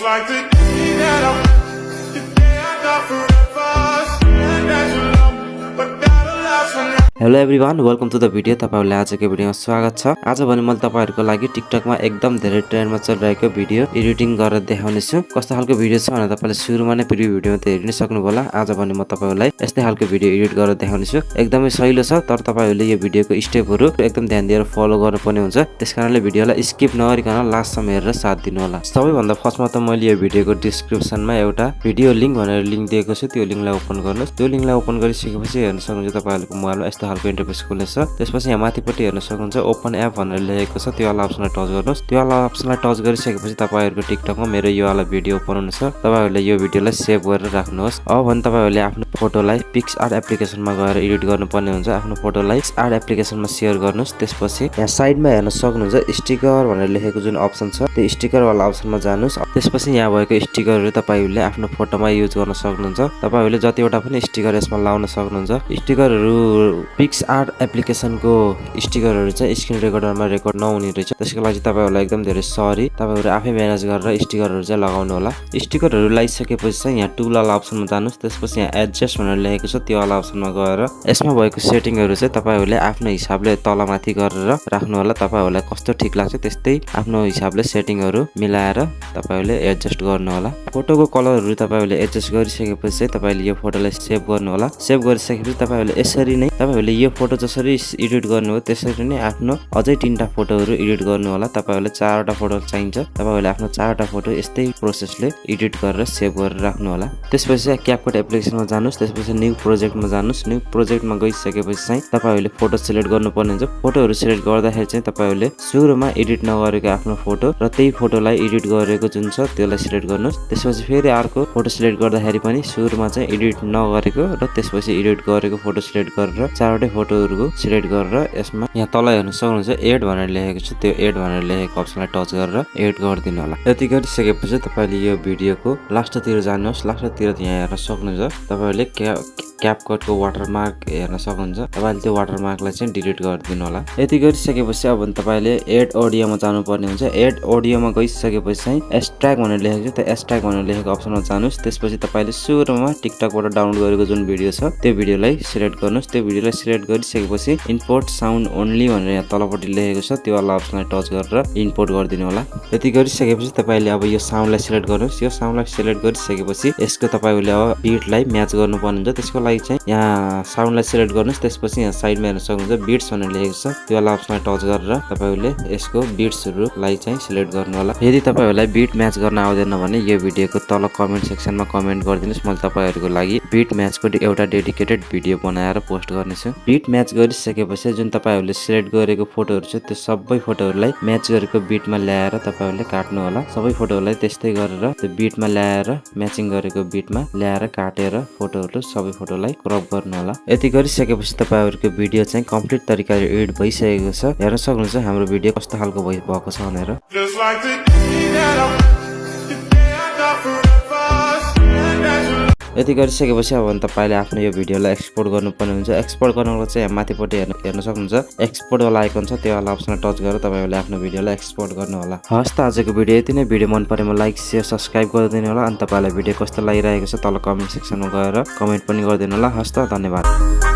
like the day that I the day I got forever. Stand as you love me, but that'll last for now. Hello everyone welcome to the video. तपाईहरुलाई आजको भिडियोमा स्वागत छ। आज भने मैले तपाईहरुको लागि टिकटकमा एकदम धेरै ट्रेन्डमा चलिरहेको भिडियो एडिटिङ गरेर देखाउने छु। कस्तो खालको भिडियो छ भने तपाईले सुरुमा नै प्रिभ्यु भिडियोमा त हेर्न सक्नु होला। आज भने म तपाईहरुलाई यस्तै खालको भिडियो एडिट गरेर देखाउने छु। एकदमै सजिलो छ, तर तपाईहरुले यो भिडियोको स्टेपहरु एकदम ध्यान दिएर फलो गर्नुपर्ने हुन्छ। त्यसकारणले भिडियोलाई स्किप नगरिकन लास्टसम्म हेरेर साथ दिनु होला। सबैभन्दा फर्स्टमा त मैले यो भिडियोको डिस्क्रिप्सनमा एउटा भिडियो लिंक भनेर लिंक दिएको छु। त्यो लिंकलाई ओपन गर्नुस्। त्यो लिंकलाई ओपन गरिसकेपछि हेर्न सक्नुहुन्छ तपाईहरुको मोबाइलमा यस्तो खालको इन्टरफेस खुल्नेछ। त्यसपछि यहाँ माथिपट्टि हेर्न सक्नुहुन्छ ओपन एप भनेर लेखेको छ। त्यो वाला अप्सनलाई टच गर्नुस्। त्यो वाला अप्सनलाई टच गरिसकेपछि तपाईहरुको टिकटकमा मेरो यो वाला भिडियो ओपन हुनेछ। तपाईहरुले यो भिडियोलाई सेभ गरेर राख्नुहोस्। अब भने तपाईहरुले आफ्नो फोटोलाई पिक्सआर्ट एप्लिकेसनमा गएर एडिट गर्नुपर्ने हुन्छ। आफ्नो फोटोलाई पिक्सआर्ट एप्लिकेसनमा शेयर गर्नुस्। त्यसपछि यहाँ साइडमा हेर्न सक्नुहुन्छ स्टिकर भनेर लेखेको जुन अप्सन छ त्यो स्टिकर वाला अप्सनमा जानुस्। त्यसपछि यहाँ भएको स्टिकरहरु तपाईहरुले आफ्नो फोटोमा युज गर्न सक्नुहुन्छ। तपाईहरुले जतिवटा पनि स्टिकर यसमा लाउन सक्नुहुन्छ। स्टिकरहरु पिक्सआर्ट एप्लिकेसनको स्टिकरहरु चाहिँ स्क्रिन रेकर्डरमा रेकर्ड नहुने रहेछ। त्यसको लागि तपाईहरुलाई एकदम धेरै सरी। तपाईहरु आफै म्यानेज गरेर स्टिकरहरु चाहिँ लगाउनु होला। स्टिकरहरु लगाइसकेपछि चाहिँ यहाँ टुल वाला अप्सनमा जानुस्। त्यसपछि यहाँ एडजस्ट भनेर लेखेको छ त्यो वाला अप्सनमा गएर यसमा भएको सेटिङहरु चाहिँ तपाईहरुले आफ्नो हिसाबले तलमाथि गरेर राख्नु होला। तपाईहरुलाई कस्तो ठीक लाग्छ त्यस्तै आफ्नो हिसाबले सेटिङहरु मिलाएर तपाईहरुले एडजस्ट गर्नु होला। फोटोको कलरहरु तपाईहरुले एडजस्ट गरिसकेपछि चाहिँ तपाईले यो फोटोलाई सेभ गर्नु होला। सेभ गरिसकेपछि तपाईहरुले यसरी नै तपाईहरुले यो फोटो जसरी एडिट गर्नुभयो त्यसरी नै आफ्नो अझै 3टा फोटोहरु एडिट गर्नु होला। तपाईहरुले 4वटा फोटो चाहिन्छ। तपाईहरुले आफ्नो 4वटा फोटो यस्तै प्रोसेसले एडिट गरेर सेभ गरेर राख्नु होला। त्यसपछि क्यापकट एप्लिकेसनमा जानुस्। त्यसपछि न्यू प्रोजेक्टमा जानुस्। न्यू प्रोजेक्टमा गइसकेपछि चाहिँ तपाईहरुले फोटो सिलेक्ट गर्नुपर्ने हुन्छ। फोटोहरु सिलेक्ट गर्दाखेरि चाहिँ तपाईहरुले सुरुमा एडिट नगरेको आफ्नो फोटो र त्यही फोटोलाई एडिट गरेको जुन छ त्यसलाई सिलेक्ट गर्नुस्। त्यसपछि फेरि अर्को फोटो सिलेक्ट गर्दाखेरि पनि सुरुमा चाहिँ एडिट नगरेको र त्यसपछि एडिट गरेको फोटो सिलेक्ट गरेर 4वटै फोटोहरुको सिलेक्ट गरेर यसमा यहाँ तल हेर्न सक्नुहुन्छ एड भनेर लेखेको छ। त्यो एड भनेर लेखेको अप्सनलाई टच गरेर एड गरिदिनु होला। यति गरिसकेपछि तपाईले यो भिडियोको लास्टतिर जानुहोस्। लास्टतिर यहाँ हेर्न सक्नुहुन्छ तपाईहरुले क्यापकटको वाटरमार्क हेर्न सक्नुहुन्छ। तपाईले त्यो वाटरमार्कलाई चाहिँ डिलिट गरिदिनु होला। यति गरिसकेपछि अब तपाईले एड अडियोमा जानुपर्ने हुन्छ। एड अडियोमा गइसकेपछि चाहिँ एक्सट्र्याक्ट भनेर लेखेको छ। त्यो एक्सट्र्याक्ट भनेर लेखेको अप्सनमा जानुस्। त्यसपछि तपाईले सुरुमा टिकटकबाट डाउनलोड गरेको जुन भिडियो छ त्यो भिडियोलाई सिलेक्ट गर्नुस्। त्यो भिडियोलाई सिलेक्ट गरिसकेपछि इम्पोर्ट साउन्ड ओन्ली भनेर यहाँ तलपट्टि लेखेको छ। त्यो वाला अप्सनलाई टच गरेर इम्पोर्ट गरिदिनु होला। यति गरिसकेपछि तपाईले अब यो साउन्डलाई सिलेक्ट गर्नुस्। यो साउन्डलाई सिलेक्ट गरिसकेपछि यसको तपाईले अब बिटलाई म्याच गर्नुपर्ने हुन्छ। त्यसको लागि चाहिँ यहाँ साउन्डलाई सिलेक्ट गर्नुस्। त्यसपछि यहाँ साइडमा हेर्न सक्नुहुन्छ बिट्स भनेर लेखेको छ। त्यो वाला अप्सनलाई टच गरेर तपाईले यसको बिट्सहरुलाई चाहिँ सिलेक्ट गर्नु होला। यदि तपाईहरुलाई बिट म्याच गर्न आउँदैन भने यो भिडियोको तल कमेन्ट सेक्सनमा कमेन्ट गरिदिनुस्। मैले तपाईहरुको लागि बिट म्याचको एउटा डेडिकेटेड भिडियो बनाएर पोस्ट गर्नेछु। बिट म्याच गरिसकेपछि जुन तपाईहरुले सिलेक्ट गरेको फोटोहरु छ त्यो सबै फोटोहरुलाई म्याच गरेको बिटमा ल्याएर तपाईहरुले काट्नु होला। सबै फोटोहरुलाई त्यस्तै गरेर त्यो बिटमा ल्याएर म्याचिङ गरेको बिटमा ल्याएर काटेर फोटोहरु सबै फोटोलाई क्रप गर्नु होला। यति गरिसकेपछि तपाईहरुको भिडियो चाहिँ कम्प्लिट तरिकाले एडिट भइसकेको छ। हेर्न सक्नुहुन्छ हाम्रो भिडियो कस्तो खालको भएको छ भनेर। Just like the day that I the day I got forever. Stand as you love me. यति गरिसकेपछि अब तपाईले आफ्नो यो भिडियोलाई एक्सपोर्ट गर्नुपर्ने हुन्छ। एक्सपोर्ट गर्नको चाहिँ माथिपट्टि हेर्न सक्नुहुन्छ एक्सपोर्ट वाला आइकन छ। त्यो वाला अप्सनमा टच गरेर तपाईले आफ्नो भिडियोलाई एक्सपोर्ट गर्नु होला। हस् त आजको भिडियो यति नै। भिडियो मन परेमा लाइक शेयर सब्स्क्राइब गरिदिनु होला। अनि तपाईलाई भिडियो कस्तो लागिरहेको छ तल कमेन्ट सेक्सनमा गएर कमेन्ट पनि गरिदिनु होला। हस् त धन्यवाद।